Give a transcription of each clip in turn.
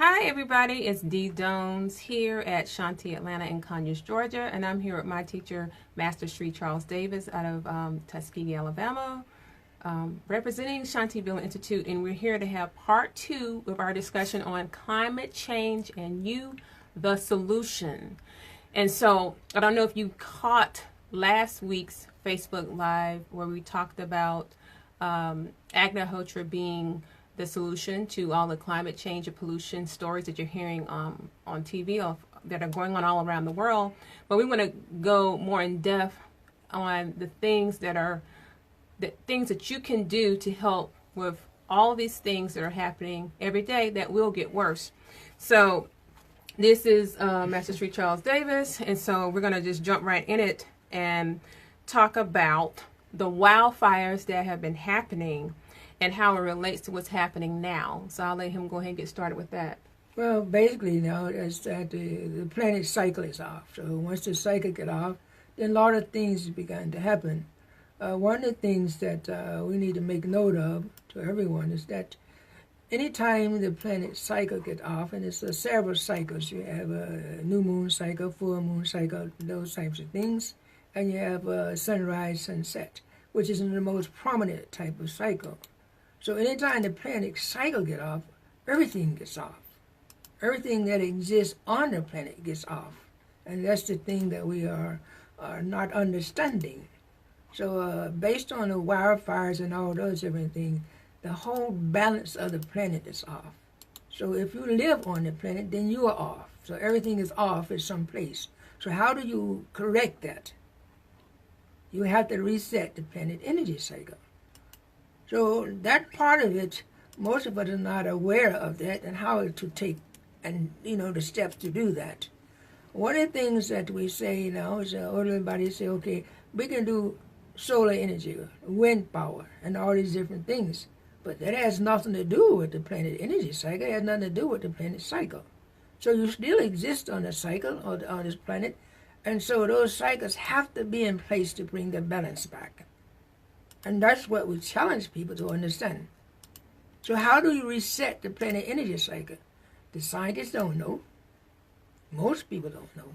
Hi everybody, it's Dee Dones here at Shanti Atlanta in Conyers, Georgia, and I'm here with my teacher, Master Sri Charles Davis out of Tuskegee, Alabama, representing Shantiville Institute, and we're here to have part 2 of our discussion on climate change and you, the solution. And so, I don't know if you caught last week's Facebook Live where we talked about Agriculture being the solution to all the climate change and pollution stories that you're hearing on TV that are going on all around the world. But we want to go more in depth on the things that you can do to help with all these things that are happening every day that will get worse. So this is Master Street Charles Davis, and so we're going to just jump right in it and talk about the wildfires that have been happening and how it relates to what's happening now. So I'll let him go ahead and get started with that. Well, basically now is that the planet's cycle is off. So once the cycle get off, then a lot of things began to happen. One of the things that we need to make note of to everyone is that anytime the planet's cycle get off, and it's several cycles, you have a new moon cycle, full moon cycle, those types of things, and you have sunrise, sunset, which is the most prominent type of cycle. So anytime the planet's cycle get off, everything gets off. Everything that exists on the planet gets off. And that's the thing that we are not understanding. So based on the wildfires and all those different things, the whole balance of the planet is off. So if you live on the planet, then you are off. So everything is off at some place. So how do you correct that? You have to reset the planet energy cycle. So that part of it, most of us are not aware of that and how to take and, the steps to do that. One of the things that we say now is everybody say, okay, we can do solar energy, wind power, and all these different things. But that has nothing to do with the planet energy cycle. It has nothing to do with the planet cycle. So you still exist on the cycle on this planet, and so those cycles have to be in place to bring the balance back. And that's what we challenge people to understand. So how do you reset the planet energy cycle? The scientists don't know. Most people don't know.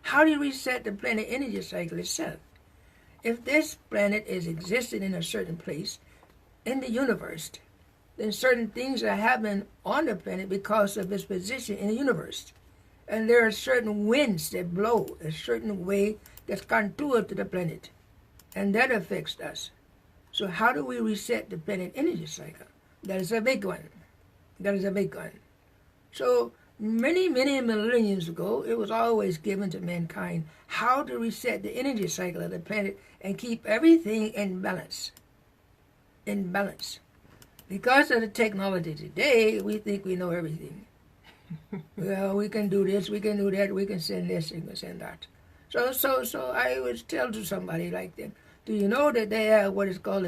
How do you reset the planet energy cycle itself? If this planet is existing in a certain place in the universe, then certain things are happening on the planet because of its position in the universe. And there are certain winds that blow a certain way that's contour to the planet. And that affects us. So how do we reset the planet energy cycle? That is a big one. That is a big one. So many, many millenniums ago, it was always given to mankind how to reset the energy cycle of the planet and keep everything in balance. In balance. Because of the technology today, we think we know everything. Well, we can do this, we can do that, we can send this, we can send that. So I would tell to somebody like that, do you know that they have what is called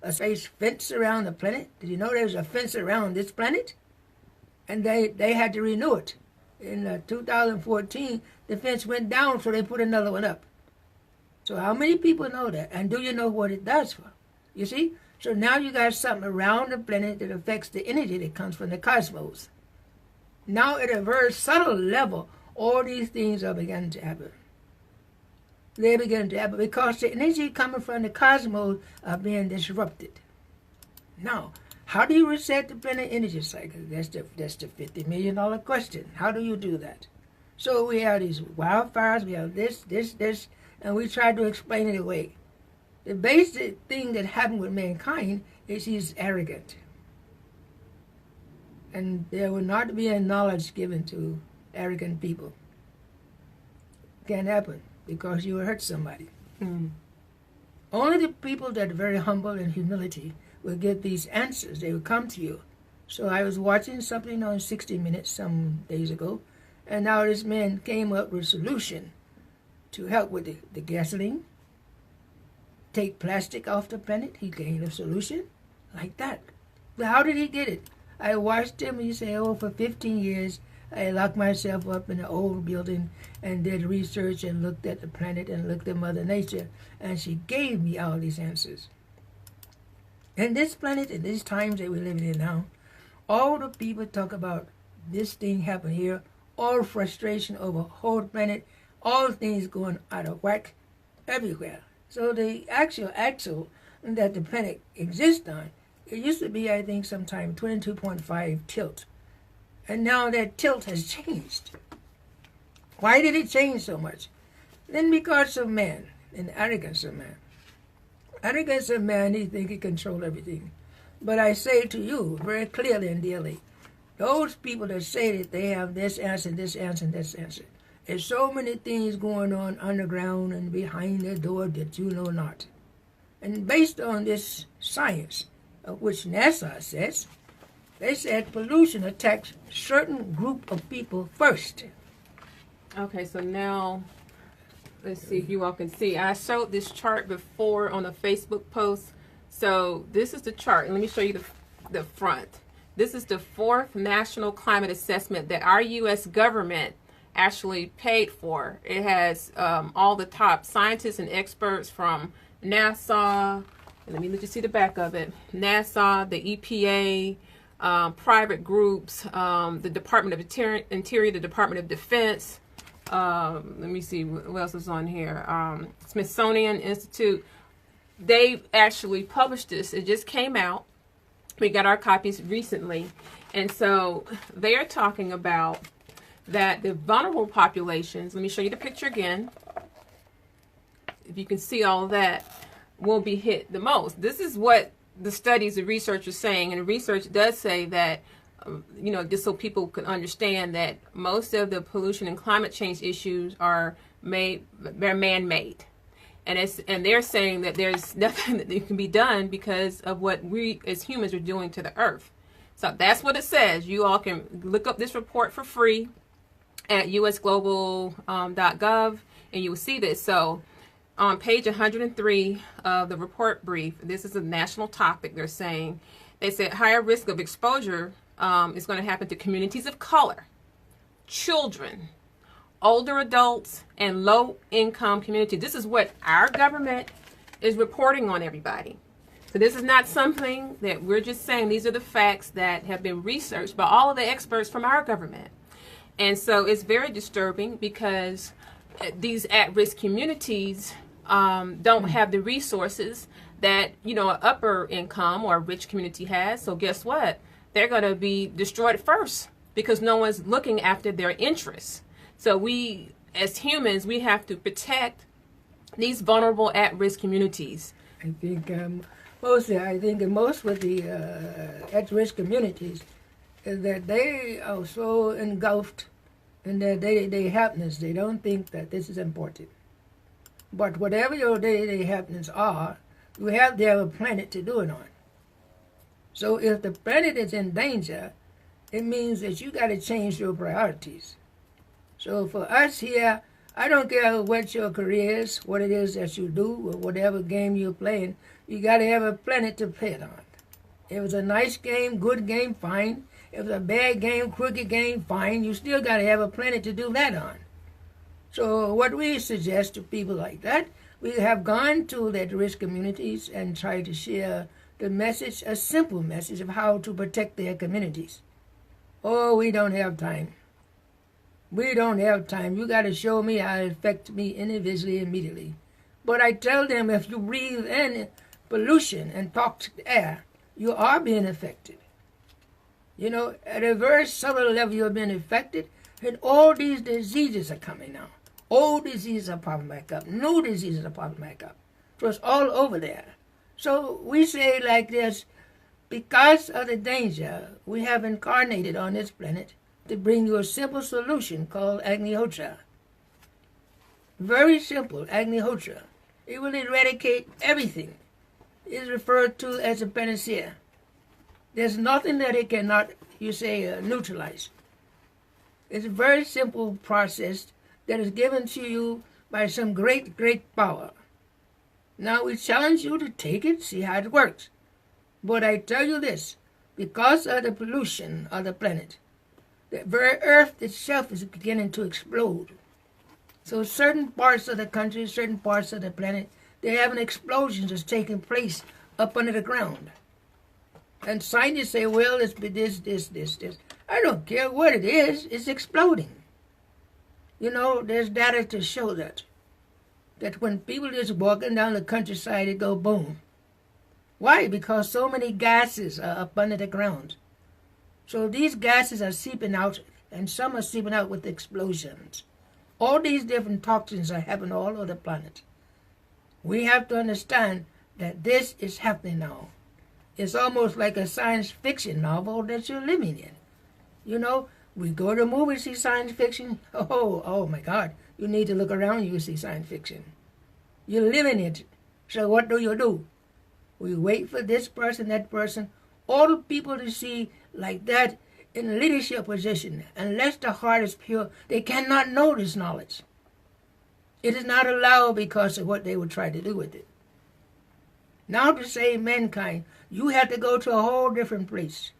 a space fence around the planet? Did you know there's a fence around this planet? And they had to renew it. In 2014, the fence went down, so they put another one up. So how many people know that? And do you know what it does for? You see? So now you got something around the planet that affects the energy that comes from the cosmos. Now at a very subtle level, all these things are beginning to happen. They begin to happen because the energy coming from the cosmos are being disrupted. Now, how do you reset the planet energy cycle? That's the $50 million question. How do you do that? So we have these wildfires, we have this, and we try to explain it away. The basic thing that happened with mankind is he's arrogant. And there will not be a knowledge given to arrogant people. Can't happen. Because you will hurt somebody. Only the people that are very humble and humility will get these answers. They will come to you. So I was watching something on 60 Minutes some days ago, and now this man came up with a solution to help with the gasoline, take plastic off the planet. He gave a solution like that. But how did he get it? I watched him, and he said, for 15 years, I locked myself up in an old building and did research and looked at the planet and looked at Mother Nature, and she gave me all these answers. And this planet, in these times that we're living in now, all the people talk about this thing happened here, all frustration over whole planet, all things going out of whack everywhere. So the actual axle that the planet exists on, it used to be, I think, sometime 22.5 tilt. And now that tilt has changed. Why did it change so much? Then because of man and the arrogance of man. Arrogance of man, he thinks he controls everything. But I say to you very clearly and dearly, those people that say that they have this answer, this answer, and this answer, there's so many things going on underground and behind the door that you know not. And based on this science, of which NASA says, they said pollution attacks certain group of people first. Okay, so now let's see if you all can see. I showed this chart before on a Facebook post. So this is the chart, and let me show you the front. This is the 4th National Climate Assessment that our U.S. government actually paid for. It has all the top scientists and experts from NASA. And let me let you see the back of it. NASA, the EPA, private groups, the Department of Interior, the Department of Defense. Let me see what else is on here. Smithsonian Institute. They actually published this. It just came out. We got our copies recently. And so they are talking about that the vulnerable populations, let me show you the picture again. If you can see all of that, will be hit the most. This is what the studies, the research is saying. And the research does say that, just so people can understand that most of the pollution and climate change issues they're man-made. And they're saying that there's nothing that can be done because of what we as humans are doing to the earth. So that's what it says. You all can look up this report for free at usglobal.gov, and you will see this. So on page 103 of the report brief, this is a national topic. They're saying, they said higher risk of exposure is going to happen to communities of color, children, older adults, and low-income communities. This is what our government is reporting on, everybody. So this is not something that we're just saying. These are the facts that have been researched by all of the experts from our government. And so it's very disturbing because these at-risk communities don't have the resources that, an upper income or a rich community has. So guess what? They're going to be destroyed first because no one's looking after their interests. So we, as humans, we have to protect these vulnerable at-risk communities. I think most of the at-risk communities is that they are so engulfed in their day-to-day happenings, they don't think that this is important. But whatever your day-to-day happenings are, you have to have a planet to do it on. So if the planet is in danger, it means that you got to change your priorities. So for us here, I don't care what your career is, what it is that you do, or whatever game you're playing, you got to have a planet to play it on. If it's a nice game, good game, fine. If it's a bad game, crooked game, fine. You still got to have a planet to do that on. So what we suggest to people like that, we have gone to the at-risk communities and tried to share the message, a simple message of how to protect their communities. Oh, we don't have time. We don't have time. You got to show me how it affects me individually, immediately. But I tell them if you breathe in pollution and toxic air, you are being affected. At a very subtle level, you're being affected, and all these diseases are coming now. Old diseases are popping back up. New diseases are popping back up. So it's all over there. So we say like this, because of the danger, we have incarnated on this planet to bring you a simple solution called Agnihotra. Very simple, Agnihotra. It will eradicate everything. It's referred to as a panacea. There's nothing that it cannot, neutralize. It's a very simple process that is given to you by some great, great power. Now we challenge you to take it, see how it works. But I tell you this, because of the pollution of the planet, the very earth itself is beginning to explode. So certain parts of the country, certain parts of the planet, they're having explosions that's taking place up under the ground. And scientists say, well, it's this. I don't care what it is, it's exploding. You know, there's data to show that when people just walking down the countryside, it go boom. Why? Because so many gases are up under the ground. So these gases are seeping out, and some are seeping out with explosions. All these different toxins are happening all over the planet. We have to understand that this is happening now. It's almost like a science fiction novel that you're living in. You know, we go to movies, see science fiction. Oh my God. You need to look around you, see science fiction. You live in it. So what do? We wait for this person, that person, all the people to see like that in leadership position. Unless the heart is pure, they cannot know this knowledge. It is not allowed because of what they would try to do with it. Now to save mankind, you have to go to a whole different place.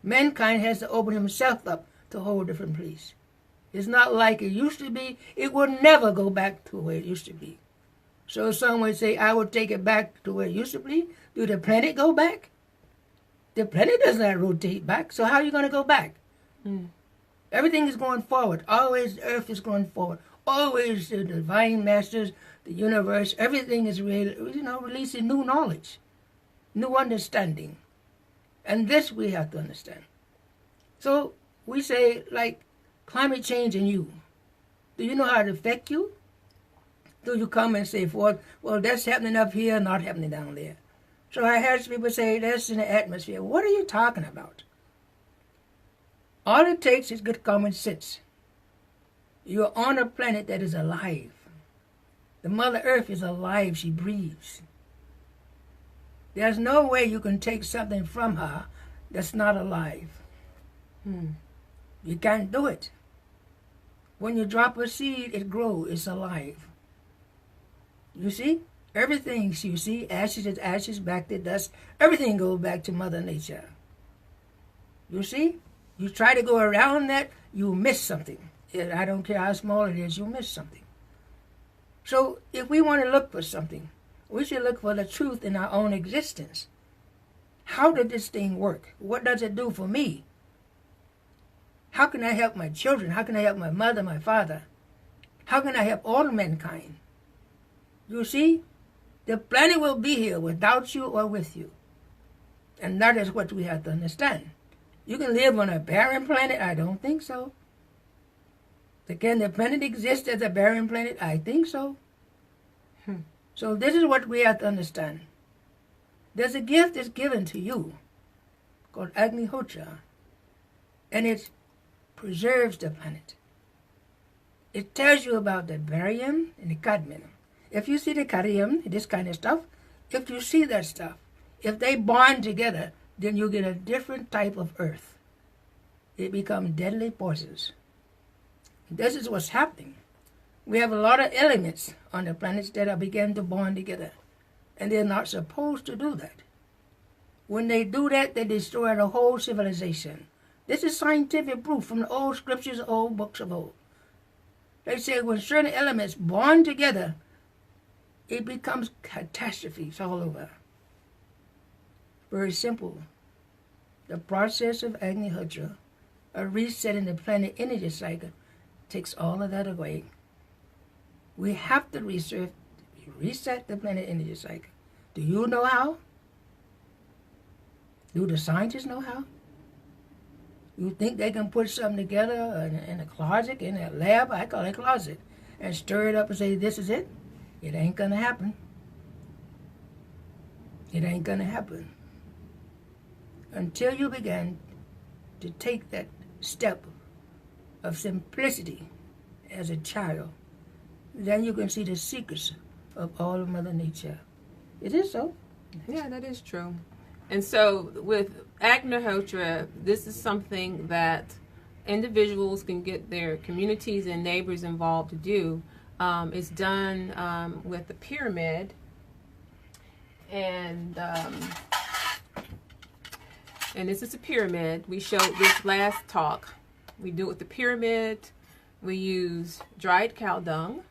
Mankind has to open himself up to a whole different place. It's not like it used to be. It will never go back to where it used to be. So some would say, I will take it back to where it used to be. Do the planet go back? The planet does not rotate back, so how are you going to go back? Everything is going forward. Always the earth is going forward. Always the divine masters, the universe, everything is releasing new knowledge, new understanding. And this we have to understand. So we say, like, climate change in you. Do you know how it affects you? Do you come and say, well, that's happening up here, not happening down there? So I heard people say, that's in the atmosphere. What are you talking about? All it takes is good common sense. You're on a planet that is alive. The Mother Earth is alive. She breathes. There's no way you can take something from her that's not alive. You can't do it. When you drop a seed, it grows. It's alive. You see? Everything you see, ashes is ashes, back to dust. Everything goes back to Mother Nature. You see? You try to go around that, you miss something. I don't care how small it is, you miss something. So if we want to look for something, we should look for the truth in our own existence. How did this thing work? What does it do for me? How can I help my children? How can I help my mother, my father? How can I help all mankind? You see? The planet will be here without you or with you. And that is what we have to understand. You can live on a barren planet? I don't think so. Can the planet exist as a barren planet? I think so. So this is what we have to understand. There's a gift that's given to you called Agnihotra, and it preserves the planet. It tells you about the barium and the cadmium. If you see the cadmium, this kind of stuff, if you see that stuff, if they bond together, then you get a different type of earth. It becomes deadly poisons. This is what's happening. We have a lot of elements on the planets that are beginning to bond together, and they're not supposed to do that. When they do that, they destroy the whole civilization. This is scientific proof from the old scriptures, old books of old. They say when certain elements bond together, it becomes catastrophes all over. Very simple. The process of Agnihotra, a resetting the planet energy cycle, takes all of that away. We have to reset the planet energy cycle. Do you know how? Do the scientists know how? You think they can put something together in a closet, in a lab, I call it a closet, and stir it up and say, this is it? It ain't gonna happen. It ain't gonna happen. Until you begin to take that step of simplicity as a child, then you can see the secrets of all of Mother Nature. It is so. Yeah, that is true. And so with Agnihotra, this is something that individuals can get their communities and neighbors involved to do. It's done with the pyramid, and this is a pyramid. We showed this last talk. We do it with the pyramid. We use dried cow dung.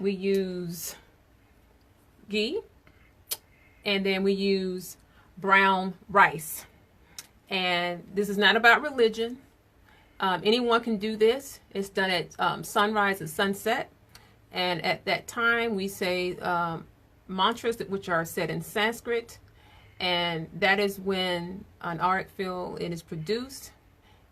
We use ghee, and then we use brown rice. And this is not about religion. Anyone can do this. It's done at sunrise and sunset. And at that time, we say mantras which are said in Sanskrit. And that is when an auric field it is produced,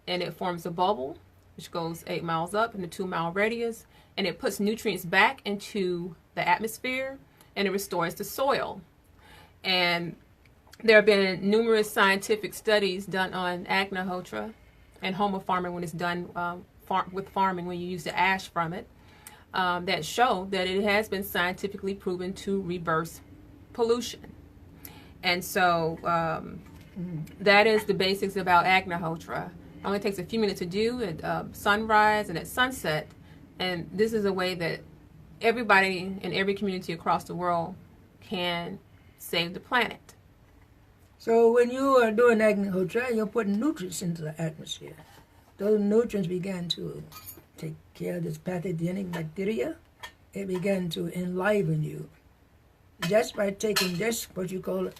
and it forms a bubble, which goes 8 miles up in a 2-mile radius, and it puts nutrients back into the atmosphere, and it restores the soil. And there have been numerous scientific studies done on Agnihotra and homofarming when it's done with farming, when you use the ash from it, that show that it has been scientifically proven to reverse pollution. And so that is the basics about Agnihotra. It only takes a few minutes to do at sunrise and at sunset. And this is a way that everybody in every community across the world can save the planet. So when you are doing Agnihotra, you're putting nutrients into the atmosphere. Those nutrients began to take care of this pathogenic bacteria. It began to enliven you. Just by taking this, what you call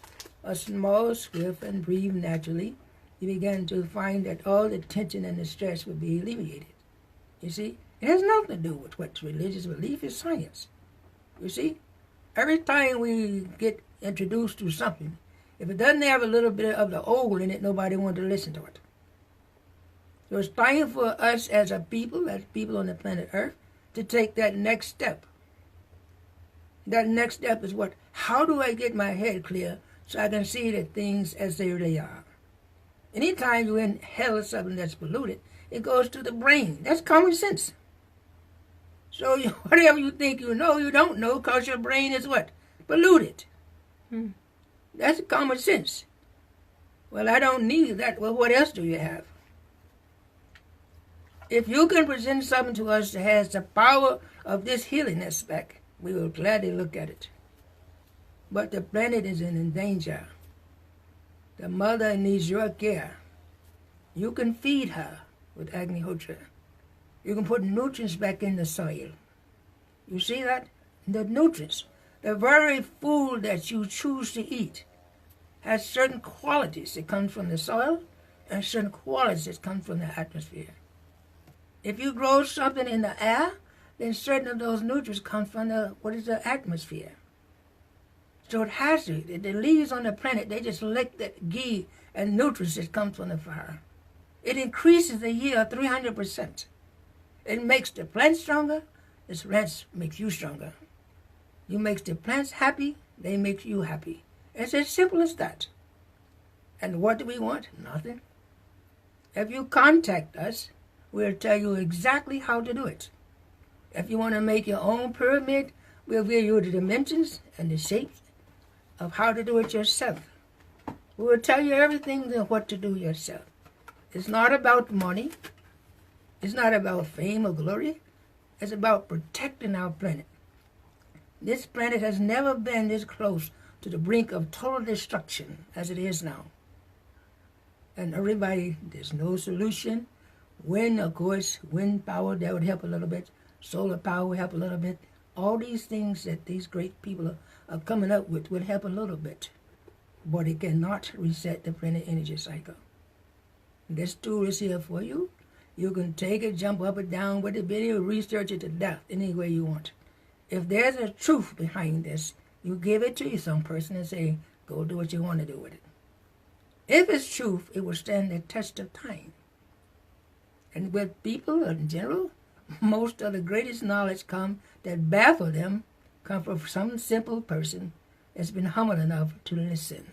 a small swift and breathe naturally, you began to find that all the tension and the stress would be alleviated. You see, it has nothing to do with what religious belief is, science. You see, every time we get introduced to something, if it doesn't have a little bit of the old in it, nobody wants to listen to it. So it's time for us as people on the planet Earth, to take that next step. That next step is what? How do I get my head clear so I can see the things as they really are? Anytime you inhale something that's polluted, it goes to the brain. That's common sense. So whatever you think you know, you don't know because your brain is what? Polluted. That's common sense. Well, I don't need that. Well, what else do you have? If you can present something to us that has the power of this healing aspect, we will gladly look at it. But the planet is in danger. The mother needs your care. You can feed her with Agnihotra. You can put nutrients back in the soil. You see that? The nutrients, the very food that you choose to eat, has certain qualities that come from the soil and certain qualities that come from the atmosphere. If you grow something in the air, then certain of those nutrients come from the atmosphere. So it has to. The leaves on the planet, they just lick that ghee and nutrients that come from the fire. It increases the yield 300%. It makes the plants stronger, the plants make you stronger. You make the plants happy, they make you happy. It's as simple as that. And what do we want? Nothing. If you contact us, we'll tell you exactly how to do it. If you want to make your own pyramid, we'll give you the dimensions and the shapes of how to do it yourself. We will tell you everything of what to do yourself. It's not about money. It's not about fame or glory. It's about protecting our planet. This planet has never been this close to the brink of total destruction as it is now. And everybody, there's no solution. Wind, of course, wind power, that would help a little bit. Solar power would help a little bit. All these things that these great people are coming up with would help a little bit. But it cannot reset the planet energy cycle. This tool is here for you. You can take it, jump up and down with the video, research it to death any way you want. If there's a truth behind this, you give it to some person and say, go do what you want to do with it. If it's truth, it will stand the test of time. And with people in general, most of the greatest knowledge that baffle them come from some simple person that's been humble enough to listen.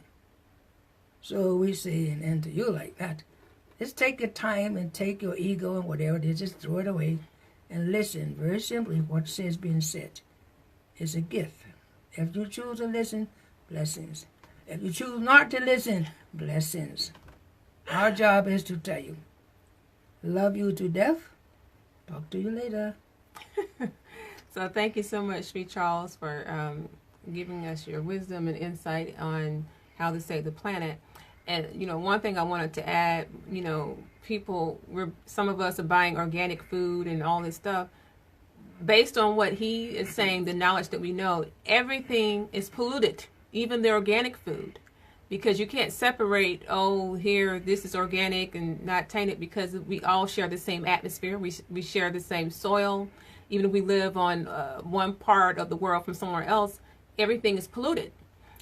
So we say, and to you like that, just take your time and take your ego and whatever it is, just throw it away and listen very simply what says being said. It's a gift. If you choose to listen, blessings. If you choose not to listen, blessings. Our job is to tell you. Love you to death. Talk to you later. So thank you so much, Sri Charles, for giving us your wisdom and insight on how to save the planet. And, one thing I wanted to add, some of us are buying organic food and all this stuff. Based on what he is saying, the knowledge that we know, everything is polluted, even the organic food. because you can't separate, oh, here, this is organic and not tainted, because we all share the same atmosphere. We share the same soil. Even if we live on one part of the world from somewhere else, everything is polluted.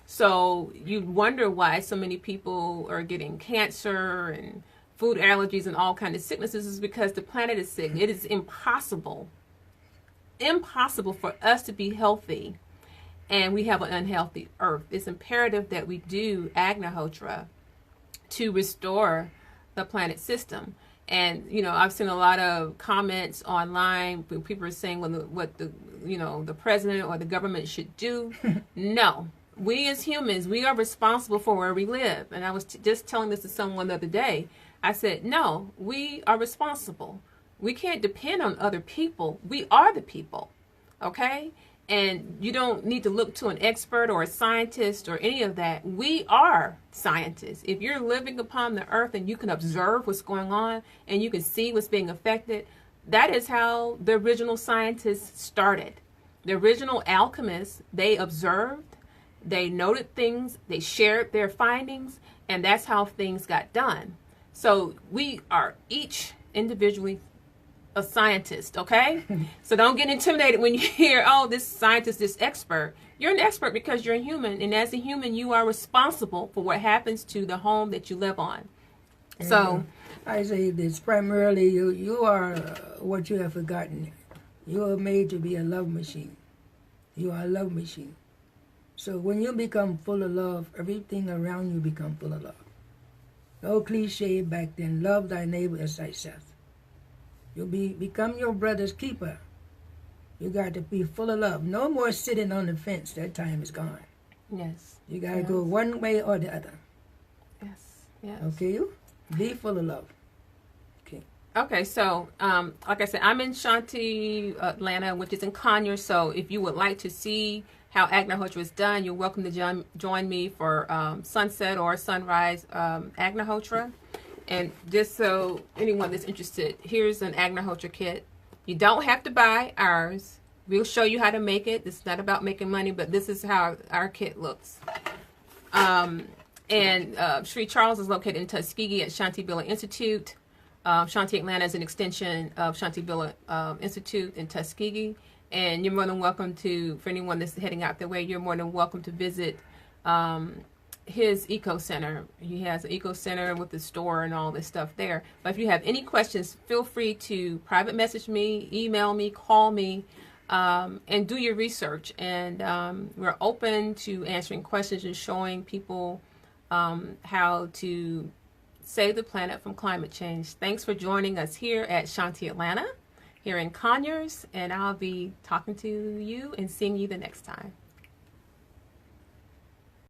So you wonder why so many people are getting cancer and food allergies and all kinds of sicknesses, is because the planet is sick. It is impossible for us to be healthy and we have an unhealthy earth. It's imperative that we do Agnihotra to restore the planet system. And I've seen a lot of comments online where people are saying what the president or the government should do. No, we as humans, we are responsible for where we live. And I was just telling this to someone the other day. I said, no, we are responsible. We can't depend on other people. We are the people, okay? And you don't need to look to an expert or a scientist or any of that. We are scientists. If you're living upon the earth and you can observe what's going on and you can see what's being affected, that is how the original scientists started. The original alchemists, they observed, they noted things, they shared their findings, and that's how things got done. So we are each individually a scientist, okay? So don't get intimidated when you hear, oh, this scientist, this expert. You're an expert because you're a human, and as a human, you are responsible for what happens to the home that you live on. And So I say this, primarily you are what you have forgotten. You are made to be a love machine. You are a love machine. So when you become full of love, everything around you become full of love. No cliche back then, love thy neighbor as thyself. You'll become your brother's keeper. You got to be full of love. No more sitting on the fence. That time is gone. yes, You got to go one way or the other. yes. Okay, you? Be full of love. Okay, so like I said, I'm in Shanti, Atlanta, which is in Conyers. So if you would like to see how Agnihotra is done, you're welcome to join me for sunset or sunrise Agnihotra. And just so anyone that's interested, here's an Agnihotra kit. You don't have to buy ours. We'll show you how to make it. It's not about making money, but this is how our kit looks. And Sri Charles is located in Tuskegee at Shanti Bila Institute. Shanti Atlanta is an extension of Shanti Bila Institute in Tuskegee. And you're more than welcome to, for anyone that's heading out that way, you're more than welcome to visit his eco center. He has an eco center with the store and all this stuff there. But if you have any questions, feel free to private message me, email me, call me, and do your research. And we're open to answering questions and showing people how to save the planet from climate change. Thanks for joining us here at Shanti Atlanta, here in Conyers, and I'll be talking to you and seeing you the next time.